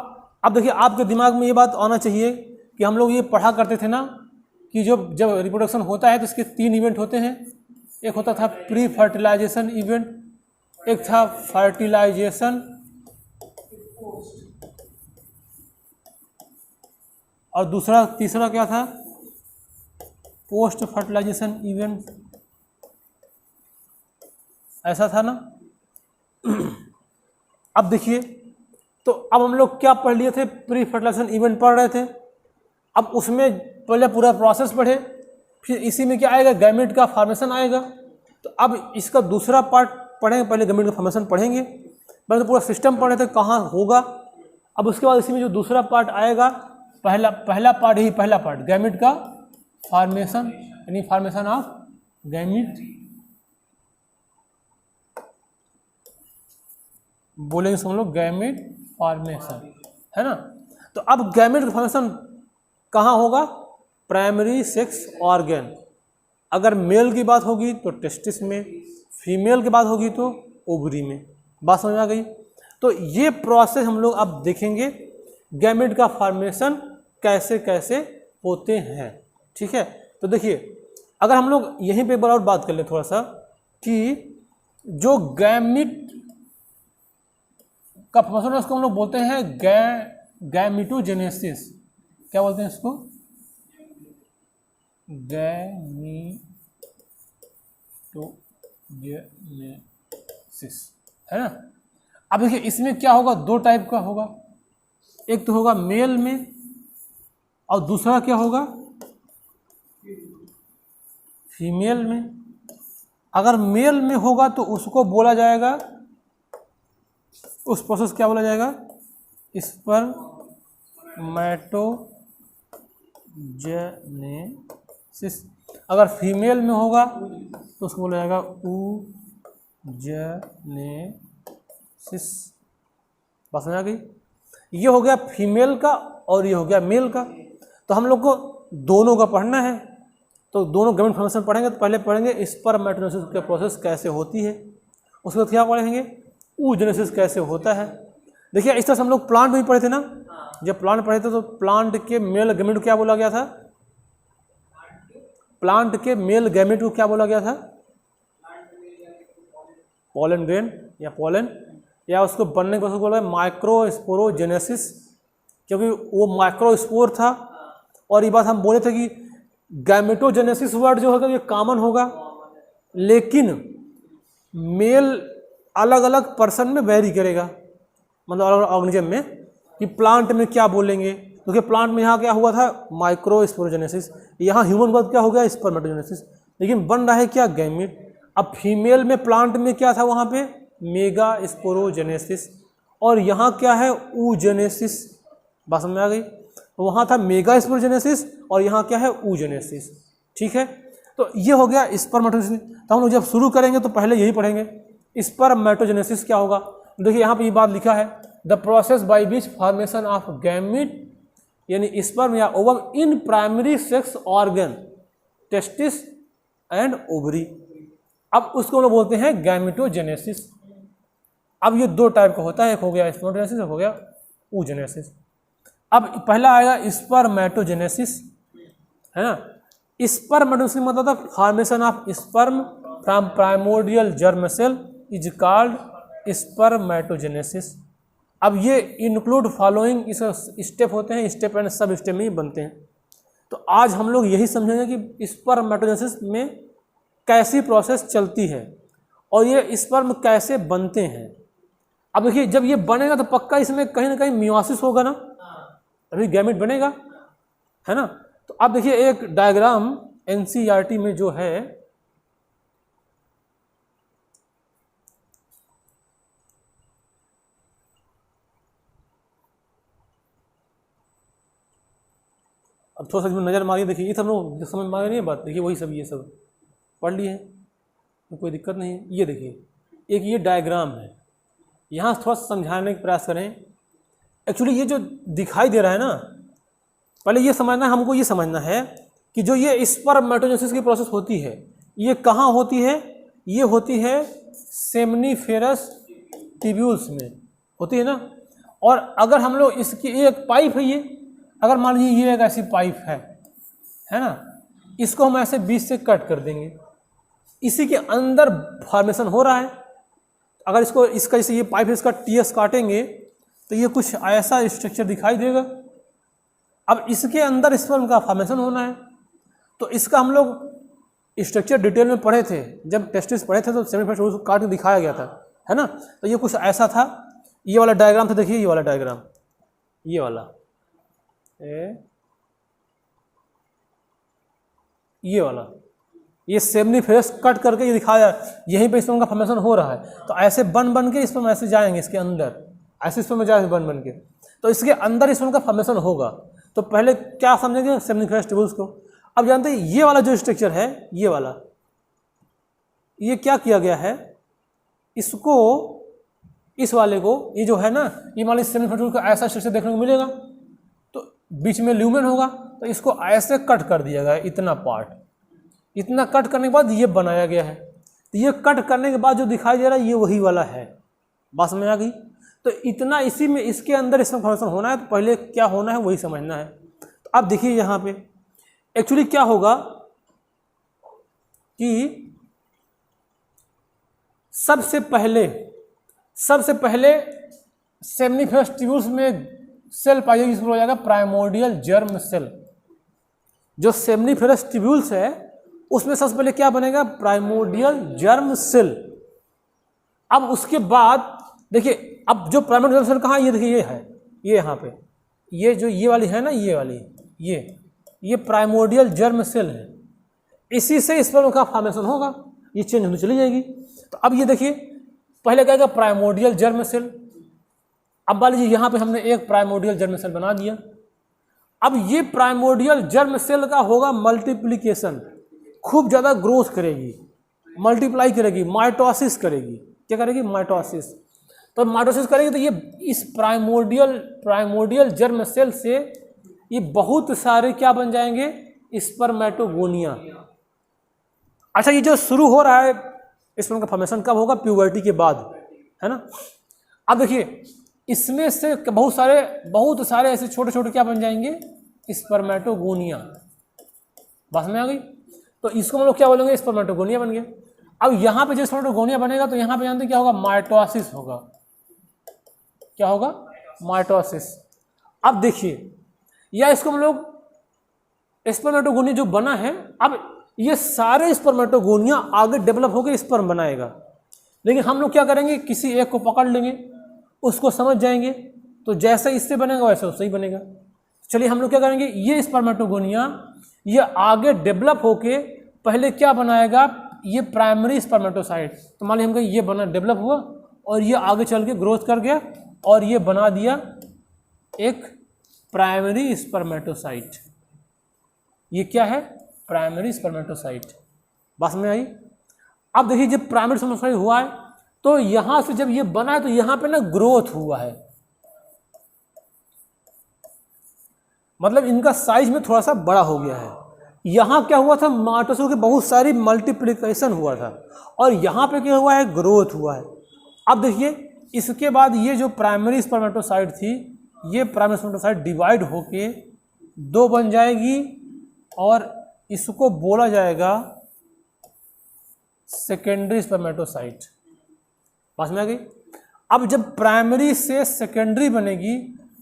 देखिए, आपके दिमाग में ये बात आना चाहिए कि हम लोग ये पढ़ा करते थे ना कि जब रिप्रोडक्शन होता है तो इसके 3 इवेंट होते हैं। एक होता था प्री फर्टिलाइजेशन इवेंट, एक था फर्टिलाइजेशन, और दूसरा तीसरा क्या था? Post fertilisation event. ऐसा था ना। अब देखिए, तो अब हम लोग क्या पढ़ लिए थे? प्री फर्टिलाइजेशन इवेंट पढ़ रहे थे। अब उसमें पहले पूरा प्रोसेस पढ़े, फिर इसी में क्या आएगा? गैमेट का फॉर्मेशन आएगा। तो अब इसका दूसरा पार्ट पढ़ेंगे, पहले गैमेट का फॉर्मेशन पढ़ेंगे, पहले तो पूरा सिस्टम पढ़े थे कहाँ होगा। अब उसके बाद इसी में जो दूसरा पार्ट आएगा, पहला पार्ट गैमेट का फॉर्मेशन, यानी फॉर्मेशन ऑफ गैमेट, बोलेंगे सब लोग गैमेट फॉर्मेशन, है ना। तो अब गैमेट का फॉर्मेशन कहाँ होगा? Primary sex organ. अगर मेल की बात होगी तो टेस्टिस में, फीमेल की बात होगी तो ओवरी में। बात समझ आ गई? तो ये प्रोसेस हम लोग अब देखेंगे गैमेट का फॉर्मेशन कैसे कैसे होते हैं। ठीक है। तो देखिए, अगर हम लोग यहीं पे एक बार और बात कर ले थोड़ा सा कि जो गैमेट का फॉर्मेशन है उसको हम लोग बोलते हैं गैमेटोजेनेसिस। क्या बोलते हैं इसको? गैमेटोजेनेसिस, है ना। अब देखिए, इसमें क्या होगा? 2 टाइप का होगा। एक तो होगा मेल में और दूसरा क्या होगा? फीमेल में। अगर मेल में होगा तो उसको बोला जाएगा, उस प्रोसेस क्या बोला जाएगा? स्पर्मेटोजेनेसिस। अगर फीमेल में होगा तो उसको बोला जाएगा oogenesis। बस समझ आ गई? ये हो गया फीमेल का और ये हो गया मेल का। तो हम लोग को दोनों का पढ़ना है, तो दोनों गैमेट फॉर्मेशन पढ़ेंगे। तो पहले पढ़ेंगे स्पर्मेटोजेनेसिस का प्रोसेस कैसे होती है, उसके बाद क्या पढ़ेंगे? oogenesis कैसे होता है। देखिए, इस तरह से हम लोग प्लांट में भी पढ़े थे ना। जब प्लांट पढ़े थे तो प्लांट के मेल गैमेट को क्या बोला गया था? प्लांट के मेल गैमेट को क्या बोला गया था? पॉलन ग्रेन या पॉलन, या उसको बनने को बोला माइक्रोस्पोरोजेनेसिस, क्योंकि वो माइक्रोस्पोर था। और ये बात हम बोले थे कि गैमेटोजेनेसिस वर्ड जो होगा ये कॉमन होगा, लेकिन मेल अलग अलग पर्सन में वेरी करेगा, मतलब अलग अलग ऑर्गेनिज्म में, कि प्लांट में क्या बोलेंगे। क्योंकि प्लांट में यहाँ क्या हुआ था? माइक्रोस्पोरोजेनेसिस। यहाँ ह्यूमन वर्ड क्या हो गया? स्पर्मेटोजेनेसिस। लेकिन बन रहा है क्या? गैमेट। अब फीमेल में प्लांट में क्या था? वहाँ पे मेगास्पोरोजेनेसिस, और यहाँ क्या है? oogenesis। बात समझ में आ गई? तो वहाँ था मेगास्पोरोजेनेसिस और यहाँ क्या है? oogenesis। ठीक है। तो ये हो गया स्पर्मेटोजेनेसिस। तो हम लोग जब शुरू करेंगे तो पहले यही पढ़ेंगे स्पर्मेटोजेनेसिस क्या होगा? देखिए यहाँ पे ये बात लिखा है, the process by which formation of gamete यानी स्पर्म या ovum in primary sex organ testis and ovary. अब उसको हम लोग बोलते हैं गैमेटोजेनेसिस। अब ये दो टाइप का होता है, एक हो गया स्पर्मेटोजेनेसिस, एक हो गया oogenesis। अब पहला आएगा स्पर्मेटोजेनेसिस, है ना। स्पर्मेटोजेनेसिस मतलब था formation of sperm from primordial germ cell is called spermatogenesis. अब ये इंक्लूड फॉलोइंग इस स्टेप होते हैं, स्टेप एंड सब स्टेप में ही बनते हैं। तो आज हम लोग यही समझेंगे कि स्पर्मेटोजेनेसिस में कैसी प्रोसेस चलती है और ये स्पर्म कैसे बनते हैं। अब देखिए जब ये बनेगा तो पक्का इसमें कहीं ना कहीं मियोसिस होगा ना, तभी गैमेट बनेगा, है ना। तो अब देखिए एक डायग्राम एनसीईआरटी में जो है, अब थोड़ा सा नज़र मारिए, देखिए ये सब लोग समझ मारे नहीं बात, देखिए वही सब ये सब पढ़ लिए हैं तो कोई दिक्कत नहीं है। ये देखिए एक ये डायग्राम है, यहाँ थोड़ा सा समझाने का प्रयास करें। एक्चुअली ये जो दिखाई दे रहा है ना, पहले ये समझना है, हमको ये समझना है कि जो ये स्पर्मेटोजेनेसिस की प्रोसेस होती है ये कहाँ होती है? ये होती है सेमनीफेरस ट्यूब्यूल्स में होती है ना। और अगर हम लोग इसकी एक पाइप है, ये अगर मान लीजिए ये एक ऐसी पाइप है ना, इसको हम ऐसे बीच से कट कर देंगे, इसी के अंदर फॉर्मेशन हो रहा है। अगर इसका जैसे ये पाइप इसका टीएस काटेंगे तो ये कुछ ऐसा स्ट्रक्चर दिखाई देगा। अब इसके अंदर स्पर्म का फॉर्मेशन होना है, तो इसका हम लोग स्ट्रक्चर डिटेल में पढ़े थे, जब टेस्टिस पढ़े थे तो सेमीफेरस उसको काट के दिखाया गया था, है ना। तो ये कुछ ऐसा था, ये वाला डायग्राम था, देखिए ये वाला डायग्राम, ये वाला ये वाला, ये सेमनीफेरस कट करके ये दिखाया, यहीं पे स्पर्म का फॉर्मेशन हो रहा है। तो ऐसे बन के स्पर्म ऐसे जाएंगे इसके अंदर, ऐसे स्पर्म में जाएंगे बन के, तो इसके अंदर स्पर्म का फॉर्मेशन होगा। तो पहले क्या समझेंगे सेमनीफेरस ट्यूब्यूल्स को। अब जानते हैं ये वाला जो स्ट्रक्चर है, ये वाला, ये क्या किया गया है, इसको इस वाले को, ये जो है ना, ये मान लीजिए सेमनीफेरस ट्यूब्यूल का ऐसा स्ट्रक्चर देखने को मिलेगा, तो बीच में ल्यूमेन होगा, तो इसको ऐसे कट कर दिया गया, इतना पार्ट, इतना कट करने के बाद ये बनाया गया है। तो ये कट करने के बाद जो दिखाई दे रहा है ये वही वाला है, बात में आ गई। तो इतना इसी में इसके अंदर इसमें फॉर्मेशन होना है, तो पहले क्या होना है वही समझना है। तो अब देखिए यहाँ पे एक्चुअली क्या होगा कि सबसे पहले सेमनीफेरस ट्यूब्यूल्स में सेल पाइएगा, जिसमें हो जाएगा प्राइमोर्डियल जर्म सेल। जो सेमनीफेरस ट्यूब्यूल्स है उसमें सबसे पहले क्या बनेगा? Primordial germ cell. अब उसके बाद देखिए, अब जो प्राइमोर्डियल जर्म सेल कहाँ, ये देखिए ये है, ये यहाँ पे, ये जो ये वाली है ना, ये वाली, ये प्राइमोर्डियल जर्म सेल है, इसी से स्पर्म का फॉर्मेशन होगा, ये चेंज होने चली जाएगी। तो अब ये देखिए पहले क्या है प्राइमोर्डियल जर्म सेल। अब मान लीजिए यहाँ पे हमने एक प्राइमोर्डियल जर्म सेल बना दिया। अब ये प्राइमोर्डियल जर्म सेल का होगा मल्टीप्लिकेशन, खूब ज़्यादा ग्रोथ करेगी, मल्टीप्लाई करेगी, माइटोसिस करेगी। क्या करेगी? माइटोसिस। तो माइटोसिस करेगी तो ये इस प्राइमोर्डियल जर्म सेल से ये बहुत सारे क्या बन जाएंगे? स्पर्मेटोगोनिया। अच्छा, ये जो शुरू हो रहा है स्पर्म का फॉर्मेशन कब होगा? प्यूबर्टी के बाद, है ना। अब देखिए इसमें से बहुत सारे ऐसे छोटे छोटे क्या बन जाएंगे? स्पर्मेटोगोनिया। बात में आ गई। तो इसको हम लोग क्या बोलेंगे? स्पर्मेटोगोनिया बन गया। अब यहाँ पे जो स्पर्मेटोगोनिया बनेगा तो यहाँ पे जानते क्या होगा? माइटोसिस होगा। क्या होगा? माइटोसिस। अब देखिए, या इसको हम लोग स्पर्मेटोगोनिया जो बना है, अब ये सारे स्पर्मेटोगोनिया आगे डेवलप होकर स्पर्म बनाएगा। लेकिन हम लोग क्या करेंगे? किसी एक को पकड़ लेंगे, उसको समझ जाएंगे, तो जैसे इससे बनेगा वैसे उससे ही बनेगा। चलिए हम लोग क्या करेंगे? ये स्पर्मेटोगोनिया ये आगे डेवलप होके पहले क्या बनाएगा? ये प्राइमरी स्पर्मेटोसाइट। तो मान लीजिए हमको ये बना, डेवलप हुआ और ये आगे चल के ग्रोथ कर गया और ये बना दिया एक प्राइमरी स्पर्मेटोसाइट। ये क्या है? Primary spermatocyte. बस में आई। अब देखिए जब प्राइमरी स्पर्मेटोसाइट हुआ है तो यहां से जब ये बना है तो यहां पे ना ग्रोथ हुआ है, मतलब इनका साइज में थोड़ा सा बड़ा हो गया है। यहाँ क्या हुआ था, माइटोसिस की बहुत सारी मल्टीप्लिकेशन हुआ था, और यहाँ पे क्या हुआ है, ग्रोथ हुआ है। अब देखिए इसके बाद ये जो प्राइमरी स्पर्मेटोसाइट थी, ये प्राइमरी स्पर्मेटोसाइट डिवाइड होके 2 बन जाएगी, और इसको बोला जाएगा सेकेंडरी स्पर्मेटोसाइट। पास में आ गई। अब जब प्राइमरी से सेकेंडरी बनेगी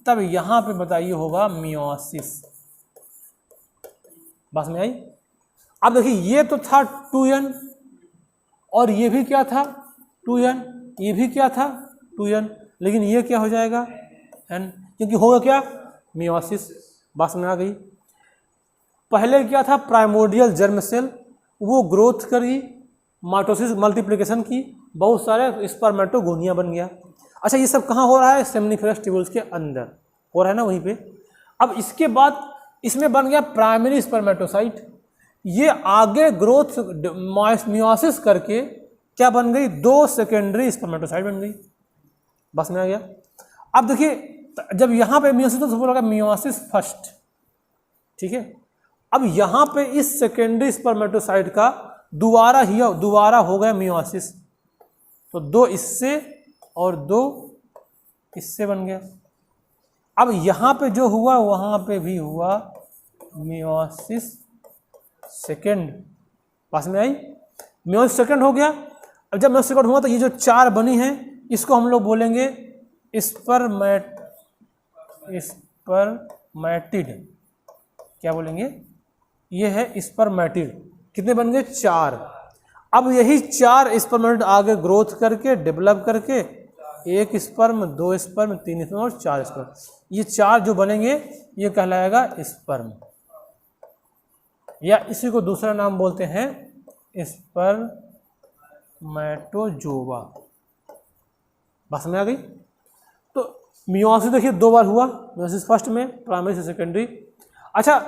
तब यहां पे बताइए होगा मियोसिस। बस में आई। अब देखिए ये तो था 2n, और ये भी क्या था 2n, ये भी क्या था 2n, लेकिन ये क्या हो जाएगा n, क्योंकि होगा क्या मियोसिस। बस में आ गई। पहले क्या था, प्राइमोर्डियल जर्म सेल, वो ग्रोथ करी, माइटोसिस मल्टीप्लिकेशन की, बहुत सारे स्पर्मेटोगोनिया बन गया। अच्छा ये सब कहाँ हो रहा है, सेमनीफेरस ट्यूबुल्स के अंदर हो रहा है ना, वहीं पे। अब इसके बाद इसमें बन गया प्राइमरी स्पर्मेटोसाइट, ये आगे ग्रोथ मियोसिस करके क्या बन गई, 2 सेकेंडरी स्पर्मेटोसाइट बन गई। बस में आ गया। अब देखिए जब यहाँ पे मियोसिस तो बोला मियोसिस फर्स्ट, ठीक है। अब यहाँ पे इस सेकेंडरी स्पर्मेटोसाइट का दोबारा हो गया मियोसिस, तो 2 इससे और 2 इससे बन गया। अब यहाँ पे जो हुआ वहाँ पे भी हुआ मियोसिस सेकेंड। पास में आई, मियोसिस सेकेंड हो गया। अब जब मियोसिस सेकेंड हुआ तो ये जो 4 बनी है इसको हम लोग बोलेंगे स्पर्मेटिड। क्या बोलेंगे, ये है स्पर्मेटिड। कितने बन गए, 4। अब यही 4 स्पर्मेटिड आगे ग्रोथ करके डेवलप करके 1 स्पर्म, 2 स्पर्म, 3 स्पर्म और 4 स्पर्म, ये 4 जो बनेंगे ये कहलाएगा स्पर्म, या इसी को दूसरा नाम बोलते हैं स्पर्मेटोजोवा। बस में आ गई। तो मियोसिस देखिए 2 बार हुआ, मियोसिस फर्स्ट में, प्राइमरी से सेकेंडरी। अच्छा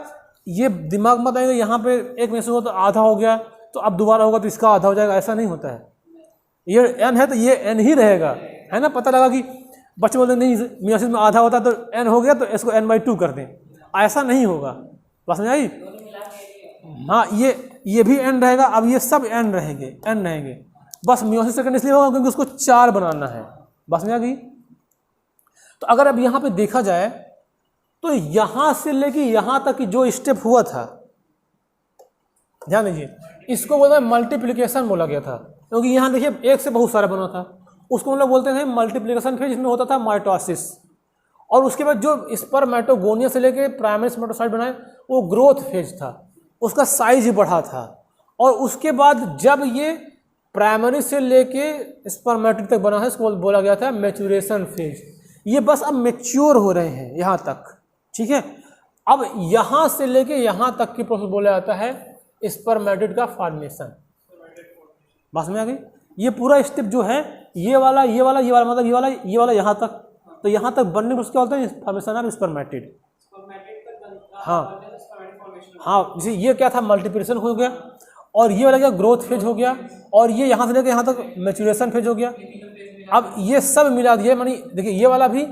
ये दिमाग मत आएगा यहाँ पे एक मियोसिस हुआ तो आधा हो गया, तो अब दोबारा होगा तो इसका आधा हो जाएगा, ऐसा नहीं होता है। ये n है तो ये n ही रहेगा, है ना। पता लगा कि बच्चे बोलते नहीं मियोसिस में आधा होता तो n हो गया तो इसको n/2 कर दें, ऐसा नहीं होगा। बस में आई। हाँ ये भी n रहेगा, अब ये सब n रहेंगे। बस मियोसिस सेकेंड इसलिए होगा क्योंकि उसको 4 बनाना है। बस में आ गई। तो अगर अब यहाँ पे देखा जाए तो यहाँ से लेके यहाँ तक की जो स्टेप हुआ था, ध्यान दीजिए, इसको बोलते हैं मल्टीप्लिकेशन बोला गया था, क्योंकि यहाँ देखिए एक से बहुत सारा बना था, उसको हम लोग बोलते हैं मल्टीप्लिकेशन फेज, जिसमें होता था माइटोसिस। और उसके बाद जो स्पर्मेटोगोनिया से लेके प्राइमरी स्पर्मेटोसाइट बनाए वो ग्रोथ फेज था, उसका साइज बढ़ा था। और उसके बाद जब ये प्राइमरी से लेके स्पर्मेटिड तक बना है, इसको बोला गया था मैच्योरेशन फेज। ये बस अब मैच्योर हो रहे हैं यहाँ तक, ठीक है। अब यहाँ से लेके यहाँ तक की प्रोसेस बोला जाता है स्पर्मेटिड का फॉर्मेशन। बस में आ गई। ये पूरा स्टेप जो है, ये वाला मतलब ये वाला यहाँ तक, तो यहाँ तक बनने को क्या बोलते हैं, फॉर्मेशन ऑफ स्पर्मेटिड। हाँ जैसे ये क्या था, मल्टीप्लिकेशन हो गया, और ये वाला क्या ग्रोथ फेज हो गया, और ये यहाँ से लेकर यहाँ तक मैच्योरेशन फेज हो गया। अब ये सब मिला दिए, मानी देखिए ये वाला भी,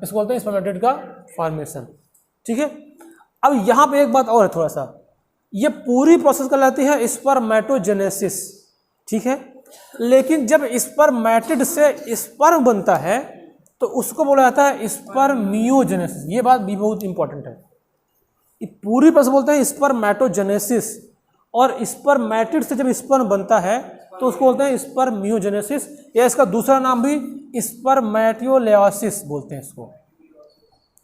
इसको बोलते हैं स्पर्मेटिड का फॉर्मेशन, ठीक है। अब यहाँ पे एक बात और है थोड़ा सा, ये पूरी प्रोसेस कहलाती है स्पर्मेटोजेनेसिस, ठीक है। लेकिन जब स्पर्मेटिड से स्पर्म बनता है तो उसको बोला जाता है स्पर्मियोजेनेसिस। ये बात भी बहुत इंपॉर्टेंट है। ये पूरी प्रोसेस बोलते हैं स्पर्मेटोजेनेसिस, और स्पर्मेटिड से जब स्पर्म बनता है तो उसको बोलते हैं स्पर्मियोजेनेसिस, या इसका दूसरा नाम भी स्पर्मेटियोलाइसिस बोलते हैं इसको।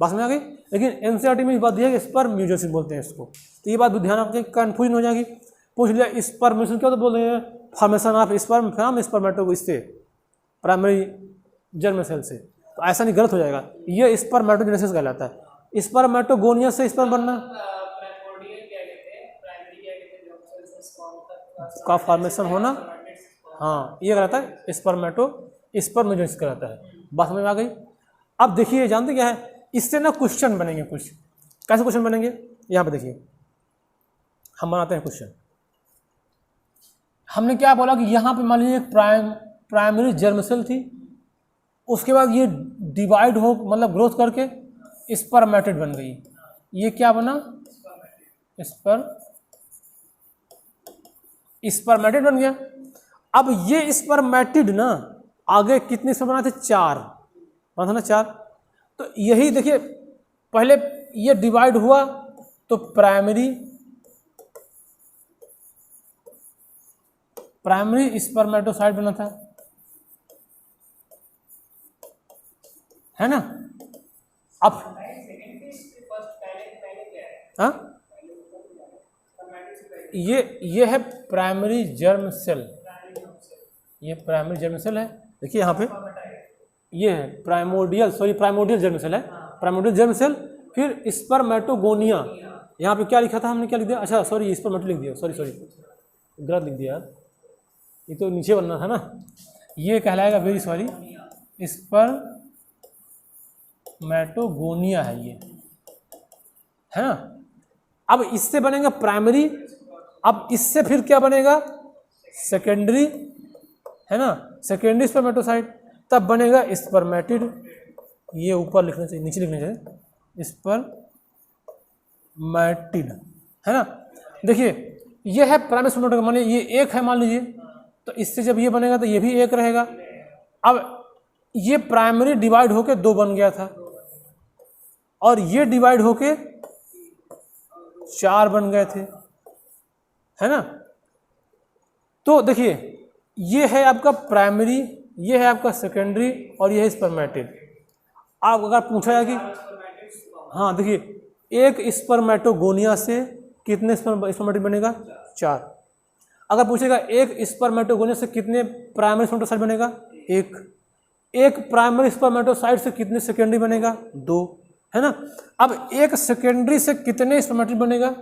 बस में आ गई। लेकिन एनसीईआरटी में इस बात दिया कि स्पर्मियोजेनेसिस बोलते हैं इसको, तो ये बात भी ध्यान रखिए, कन्फ्यूजन हो जाएगी। पूछ लिया स्पर्मियोजेनेसिस क्या, तो बोल रहे हैं फॉर्मेशन ऑफ स्पर्म फ्रॉम स्पर्मेटो, इससे प्राइमरी जर्म सेल से, तो ऐसा नहीं, गलत हो जाएगा। ये स्पर्मेटोजेनेसिस कहलाता है। स्पर्मेटोगोनिया से स्पर्म बनना का फॉर्मेशन होना, हाँ ये कहलाता है स्पर्मियोजेनेसिस कहलाता है। बात समझ में आ गई। अब देखिए जानते क्या है, इससे ना क्वेश्चन बनेंगे कुछ। कैसे क्वेश्चन बनेंगे, यहाँ पे देखिए हम बनाते हैं क्वेश्चन। हमने क्या बोला कि यहाँ पे मान लीजिए प्राइमरी जर्म सेल थी, उसके बाद ये डिवाइड हो मतलब ग्रोथ करके स्पर्मेटिड बन गई। ये क्या बना? स्पर्मेटिड बन गया। अब ये स्पर्मेटिड ना आगे कितने से बना थे? 4 बना था ना, 4। तो यही देखिए, पहले ये डिवाइड हुआ तो प्राइमरी स्पर्मेटोसाइट बना था, है ना। अब हाँ, ये है प्राइमरी जर्म सेल, ये प्राइमरी जर्म सेल है। देखिए यहाँ पे ये है प्राइमोर्डियल जर्म सेल है, प्राइमोर्डियल जर्म सेल। फिर स्पर्मेटोगोनिया, यहाँ पे क्या लिखा था हमने, क्या लिख दिया? अच्छा सॉरी, स्पर्मेटो लिख दिया, सॉरी गलत लिख दिया यार, ये तो नीचे बनना था ना। ये कहलाएगा, वेरी सॉरी, स्पर्मेटोगोनिया है ये, है ना। अब इससे बनेगा प्राइमरी, अब इससे फिर क्या बनेगा? सेकेंडरी, है ना, सेकेंडरी स्पर्मेटोसाइट, तब बनेगा स्पर्मेटिड। ये ऊपर लिखना चाहिए, नीचे लिखना चाहिए, स्पर्मेटिड, है ना। देखिए ये है प्राइमरी स्पर्मेटोसाइट, मान लीजिए ये एक है, मान लीजिए, तो इससे जब ये बनेगा तो ये भी एक रहेगा। अब ये प्राइमरी डिवाइड होके 2 बन गया था, और ये डिवाइड होके 4 बन गए थे, है ना। तो देखिए ये है आपका प्राइमरी, ये है आपका सेकेंडरी, और ये है स्पर्मेटिड। आप अगर पूछा जाए कि हाँ, देखिए एक स्पर्मेटोगोनिया से कितने स्पर्मेटिड बनेगा? 4। अगर पूछेगा एक स्पर्मेटोगोनिया से कितने प्राइमरी स्पर्मेटोसाइट बनेगा? 1। एक प्राइमरी स्पर्मेटोसाइट से कितने सेकेंडरी बनेगा? 2, है ना। अब एक सेकेंडरी से कितने स्पर्मेटिड बनेगा?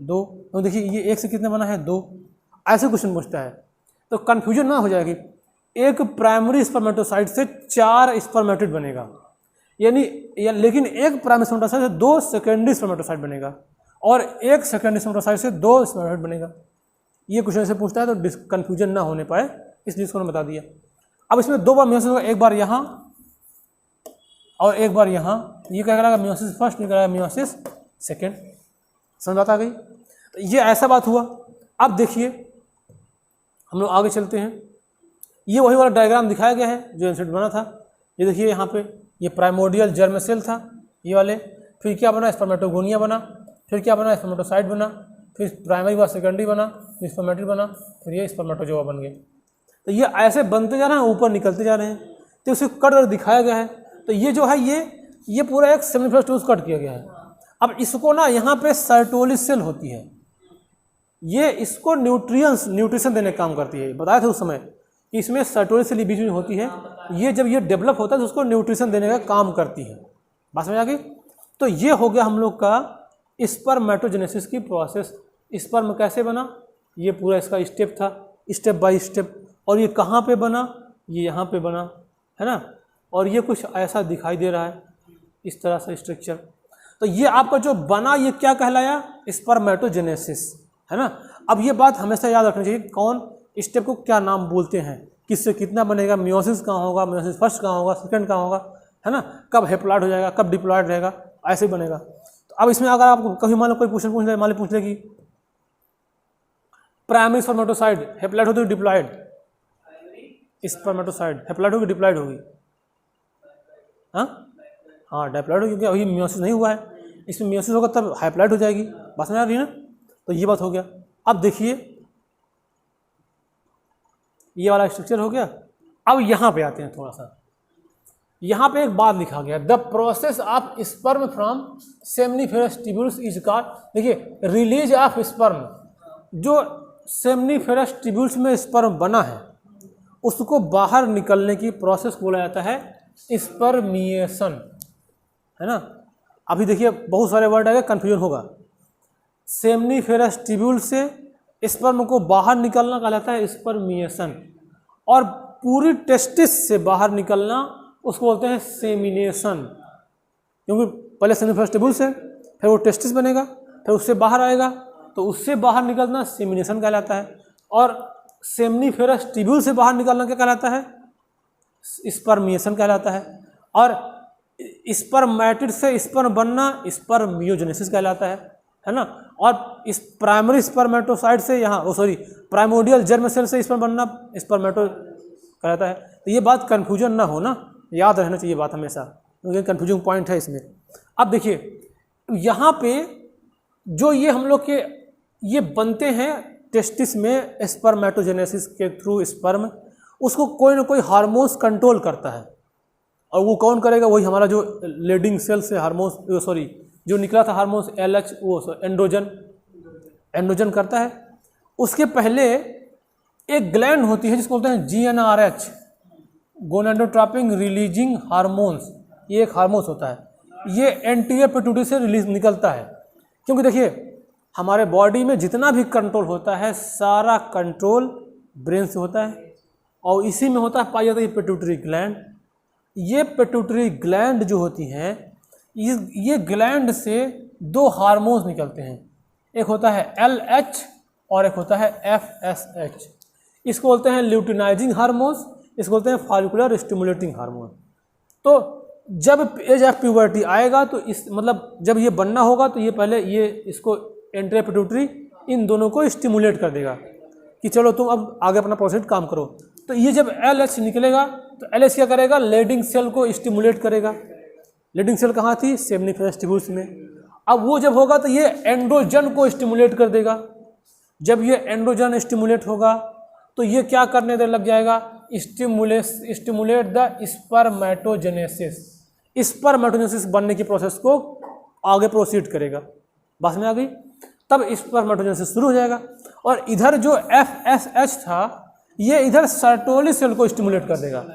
2। तो देखिए ये एक से कितने बना है? 2। ऐसे क्वेश्चन पूछता है तो कंफ्यूजन ना हो जाएगी। एक प्राइमरी स्पर्मेटोसाइट से 4 स्पर्मेटिड बनेगा, यानी लेकिन एक प्राइमरी स्पर्मेटोसाइट से 2 सेकेंडरी स्पर्मेटोसाइट बनेगा, और एक सेकेंडरी स्पर्मेटोसाइट से 2 स्पर्मेटिड बनेगा। ये क्वेश्चन से पूछता है तो कंफ्यूजन ना होने पाए, इसलिए इसको मैंने बता दिया। अब इसमें 2 बार मियोसिस होगा, एक बार यहाँ और एक बार यहाँ। ये क्या करेगा? मियोसिस फर्स्ट, ये करेगा मियोसिस सेकेंड। समझ बात आ गई? तो ये ऐसा बात हुआ। अब देखिए हम लोग आगे चलते हैं। ये वही वाला डायग्राम दिखाया गया है जो इंसिडेंट बना था। ये देखिए यहाँ पे ये प्राइमोर्डियल जर्म सेल था, ये वाले। फिर क्या बना? स्पर्मेटोगोनिया बना। फिर क्या बना? स्पर्मेटोसाइट बना। फिर प्राइमरी व सेकेंडरी बना, फिर स्पर्मेटिड बना, फिर ये स्पर्मेटोजोआ बन गए। तो ये ऐसे बनते जा रहे हैं, ऊपर निकलते जा रहे हैं। तो उसे कट कर दिखाया गया है। तो ये जो है ये पूरा एक सेमिनिफरस ट्यूब कट किया गया है। अब इसको ना यहाँ पे सर्टोलिस सेल होती है, ये इसको न्यूट्रिशन देने का काम करती है। बताया था उस समय कि इसमें सर्टोलिस सेल बीच में होती है, ये जब ये डेवलप होता है तो उसको न्यूट्रिशन देने का काम करती है। बात समझ आ गई? तो ये हो गया हम लोग का स्पर्मेटोजेनेसिस की प्रोसेस। स्पर्म कैसे बना, ये पूरा इसका स्टेप था, स्टेप बाय स्टेप। और ये कहाँ पे बना? ये यहाँ पे बना, है ना। और ये कुछ ऐसा दिखाई दे रहा है, इस तरह से स्ट्रक्चर। तो ये आपका जो बना ये क्या कहलाया? स्पर्मेटोजेनेसिस, है ना। अब ये बात हमेशा याद रखनी चाहिए, कौन स्टेप को क्या नाम बोलते हैं, किससे कितना बनेगा, मियोसिस कहाँ होगा, मियोसिस फर्स्ट कहाँ होगा, सेकंड कहाँ होगा, है ना, कब हैप्लॉइड हो जाएगा, कब डिप्लॉइड रहेगा, ऐसे ही बनेगा। तो अब इसमें अगर आपको कभी मान लो कोई क्वेश्चन पूछ ले, मान लो पूछ ले कि प्राइमरी स्पर्मेटोसाइट हैप्लॉइड होगी डिप्लॉइड? स्पर्मेटोसाइट हैप्लॉइड होगी डिप्लॉइड होगी? हाँ डिप्लॉइड होगी, क्योंकि अभी मियोसिस नहीं हुआ है। इसमें मियोसिस होगा तब हैप्लॉइड हो जाएगी। बात समझ आ रही है ना। तो ये बात हो गया। अब देखिए ये वाला स्ट्रक्चर हो गया। अब यहाँ पे आते हैं थोड़ा सा, यहाँ पे एक बात लिखा गया, the process of sperm from seminiferous tubules is called. देखिए रिलीज ऑफ स्पर्म, जो सेमनीफेरस ट्यूब्यूल्स में स्पर्म बना है उसको बाहर निकलने की प्रोसेस को बोला जाता है स्पर्मिएशन, है ना। अभी देखिए बहुत सारे वर्ड आएगा, कन्फ्यूजन होगा। सेमनीफेरस ट्यूब्यूल से स्पर्म को बाहर निकलना कहलाता है स्पर्मिएशन, और पूरी टेस्टिस से बाहर निकलना उसको बोलते हैं सेमिनेशन। क्योंकि पहले सेमनीफेरस ट्यूब्यूल से फिर वो टेस्टिस बनेगा, फिर उससे बाहर आएगा, तो उससे बाहर निकलना सेमिनेशन कहलाता है। और सेमनीफेरस ट्यूब्यूल से बाहर निकलना क्या कहलाता है? स्पर्मिएशन कहलाता है। और स्पर्मेटिड से स्पर्म बनना स्पर्मियोजेनेसिस कहलाता है ना। और इस प्राइमरी स्पर्मेटोसाइट से प्राइमोडियल जर्म सेल से स्पर्म बनना स्पर्मेटो कहलाता है। तो ये बात कन्फ्यूजन ना हो ना, याद रहना चाहिए बात हमेशा, क्योंकि कन्फ्यूजिंग पॉइंट है इसमें। अब देखिए यहाँ पे जो ये हम लोग के ये बनते हैं टेस्टिस में स्पर्मेटोजेनेसिस के थ्रू स्पर्म, उसको कोई ना कोई हार्मोन्स कंट्रोल करता है। और वो कौन करेगा? वही हमारा जो लीडिंग सेल से हार्मोन्स जो निकला था हार्मोन्स LH एंड्रोजन करता है। उसके पहले एक ग्लैंड होती है जिसको बोलते हैं GnRH, गोनाडोट्रोपिन रिलीजिंग हार्मोन्स। ये एक हार्मोन्स होता है, ये एंटीरियर पिट्यूटरी से रिलीज निकलता है। क्योंकि देखिए हमारे बॉडी में जितना भी कंट्रोल होता है सारा कंट्रोल ब्रेन से होता है, और इसी में होता है पाई जाता है पिट्यूटरी ग्लैंड। ये पिट्यूटरी ग्लैंड जो होती हैं, ये ग्लैंड से दो हार्मोन्स निकलते हैं, एक होता है LH और एक होता है FSH। इसको बोलते हैं ल्यूटिनाइजिंग हार्मोन्स, इसको बोलते हैं फॉलिकुलर स्टिमुलेटिंग हार्मोन। तो जब एज ऑफ प्यूबर्टी आएगा तो जब ये बनना होगा तो ये पहले ये इसको एंटीरियर पिट्यूटरी इन दोनों को स्टिमुलेट कर देगा कि चलो तुम अब आगे अपना प्रोसेस काम करो। तो ये जब LH निकलेगा तो LH क्या करेगा? लीडिंग सेल को स्टिमुलेट करेगा। लीडिंग सेल कहाँ थी? सेमनीफेरस ट्यूब्यूल्स में। अब वो जब होगा तो ये एंड्रोजन को स्टिमुलेट कर देगा। जब ये एंड्रोजन स्टिमुलेट होगा तो ये क्या करने लग जाएगा? Stimulate the spermatogenesis. स्पर्मेटोजेनेसिस बनने की प्रोसेस को आगे प्रोसीड करेगा। बस में आ गई। तब स्पर्मेटोजेनेसिस शुरू हो जाएगा। और इधर जो FSH था ये इधर सर्टोली सेल को स्टिमुलेट कर देगा।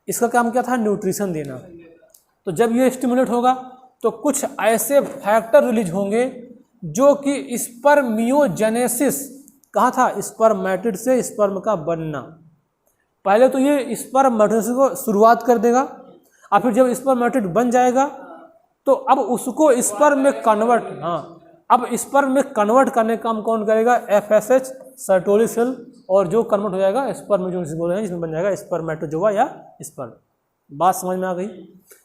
इसका काम क्या था? न्यूट्रिशन देना। तो जब ये स्टिमुलेट होगा तो कुछ ऐसे फैक्टर रिलीज होंगे जो कि स्पर्मियोजेनेसिस, कहाँ था? स्पर्मेटिड से स्पर्म का बनना। पहले तो ये स्पर्मेटोजेनेसिस को शुरुआत कर देगा, और फिर जब स्पर्मेटिड बन जाएगा तो अब उसको स्पर्म में कन्वर्ट, अब स्पर्म में कन्वर्ट करने का काम कौन करेगा? FSH Sertoli cell. और जो कन्वर्ट हो जाएगा स्पर्मियोजेनेसिस बोल रहे हैं, जिसमें बन जाएगा स्पर्मेटोजोआ या स्पर्म। बात समझ में आ गई?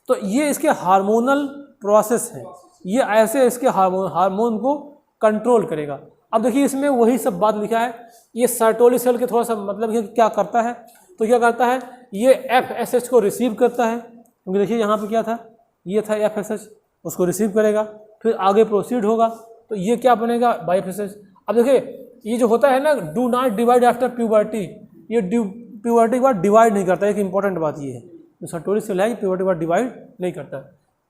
तो ये इसके हार्मोनल प्रोसेस है, ये ऐसे इसके हार्मोन को कंट्रोल करेगा। अब देखिए इसमें वही सब बात लिखा है। ये सर्टोली सेल के थोड़ा सा ये क्या करता है? तो क्या करता है? ये FSH को रिसीव करता है, क्योंकि देखिए यहाँ पे क्या था? ये था FSH, उसको रिसीव करेगा, फिर आगे प्रोसीड होगा तो ये क्या बनेगा? By FSH। अब देखिए ये जो होता है ना, do not divide after puberty, ये प्यूबर्टी के बाद डिवाइड नहीं करता। एक इंपॉर्टेंट बात ये है, जो सर्टोली सेल है प्यूबर्टी के बाद डिवाइड नहीं करता।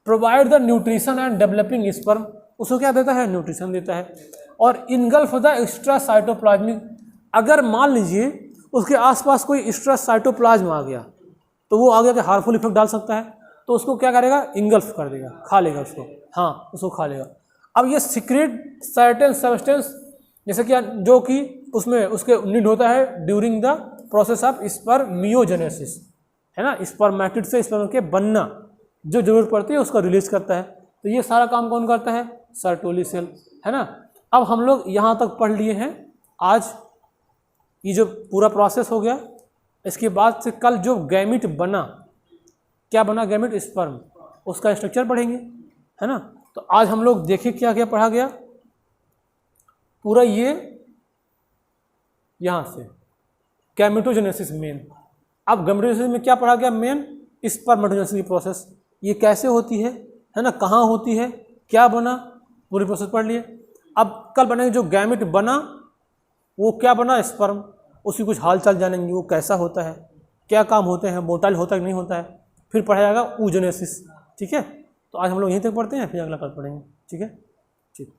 Provide the nutrition and developing sperm, उसको क्या देता है? न्यूट्रिशन देता है। और इनगल्फ द एक्स्ट्रा साइटोप्लाज्मिक, अगर मान लीजिए उसके आसपास कोई एक्स्ट्रा साइटोप्लाज्म आ गया तो वो आगे के हार्मफुल इफेक्ट डाल सकता है, तो उसको क्या करेगा? इंगल्फ कर देगा, खा लेगा उसको, उसको खा लेगा। अब ये सीक्रेट सर्टेन सब्सटेंस, जैसे कि जो कि उसमें उसके नीड होता है during the process of spermiogenesis, है ना, स्पर्मेटिड से स्पर्म के बनना, जो जरूरत पड़ती है उसका रिलीज करता है। तो ये सारा काम कौन करता है? सर्टोली सेल, है ना। अब हम लोग यहाँ तक पढ़ लिए हैं आज, ये जो पूरा प्रोसेस हो गया। इसके बाद से कल जो गैमिट बना, क्या बना? गैमिट स्पर्म, उसका स्ट्रक्चर पढ़ेंगे, है ना। तो आज हम लोग देखें क्या क्या पढ़ा गया पूरा। ये यहाँ से गैमेटोजेनेसिस मेन। अब गैमेटोजेनेसिस में क्या पढ़ा गया? मेन स्पर्मेटोजेनेसिस की प्रोसेस, ये कैसे होती है ना, कहाँ होती है, क्या बना, पूरी प्रोसेस पढ़ लिए। अब कल बनेंगे जो गैमेट बना, वो क्या बना? स्पर्म, उसकी कुछ हाल चाल जानेंगे, वो कैसा होता है, क्या काम होते हैं, मोटाइल होता है कि नहीं होता है। फिर पढ़ा जाएगा oogenesis, ठीक है। तो आज हम लोग यहीं तक पढ़ते हैं, फिर अगला कल पढ़ेंगे, ठीक है। ठीक।